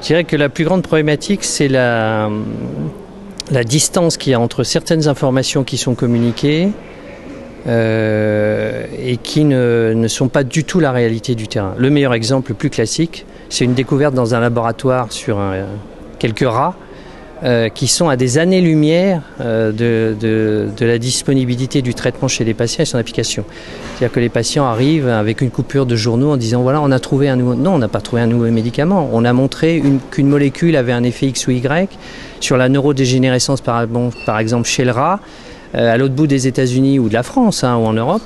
dirais que la plus grande problématique, c'est la distance qu'il y a entre certaines informations qui sont communiquées et qui ne sont pas du tout la réalité du terrain. Le meilleur exemple, le plus classique, c'est une découverte dans un laboratoire sur quelques rats qui sont à des années-lumière de la disponibilité du traitement chez les patients et son application. C'est-à-dire que les patients arrivent avec une coupure de journaux en disant voilà, on a trouvé un nouveau... Non, on n'a pas trouvé un nouveau médicament. On a montré qu'une molécule avait un effet X ou Y sur la neurodégénérescence, par exemple chez le rat, à l'autre bout des États-Unis ou de la France ou en Europe.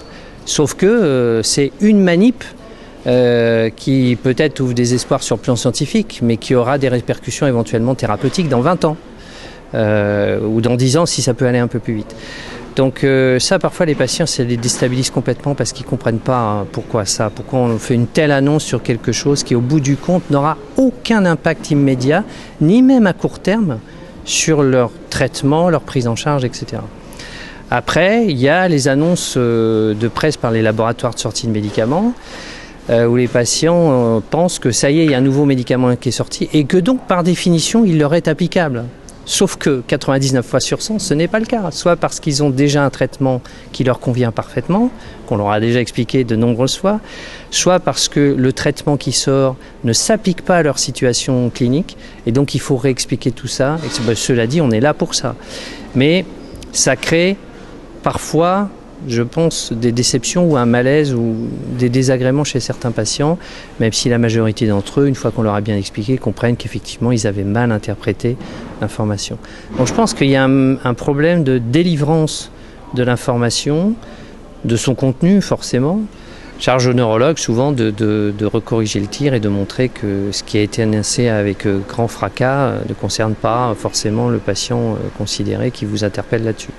Sauf que c'est une manip qui peut-être ouvre des espoirs sur le plan scientifique, mais qui aura des répercussions éventuellement thérapeutiques dans 20 ans ou dans 10 ans si ça peut aller un peu plus vite. Donc ça, parfois les patients, ça les déstabilise complètement parce qu'ils ne comprennent pas pourquoi on fait une telle annonce sur quelque chose qui au bout du compte n'aura aucun impact immédiat, ni même à court terme, sur leur traitement, leur prise en charge, etc. Après, il y a les annonces de presse par les laboratoires de sortie de médicaments, où les patients pensent que ça y est, il y a un nouveau médicament qui est sorti et que donc par définition il leur est applicable. Sauf que 99 fois sur 100, ce n'est pas le cas. Soit parce qu'ils ont déjà un traitement qui leur convient parfaitement, qu'on leur a déjà expliqué de nombreuses fois, soit parce que le traitement qui sort ne s'applique pas à leur situation clinique et donc il faut réexpliquer tout ça. Et cela dit, on est là pour ça. Mais ça crée parfois, je pense, des déceptions ou un malaise ou des désagréments chez certains patients, même si la majorité d'entre eux, une fois qu'on leur a bien expliqué, comprennent qu'effectivement ils avaient mal interprété l'information. Donc je pense qu'il y a un problème de délivrance de l'information, de son contenu forcément. Charge au neurologue souvent de recorriger le tir et de montrer que ce qui a été annoncé avec grand fracas ne concerne pas forcément le patient considéré qui vous interpelle là-dessus.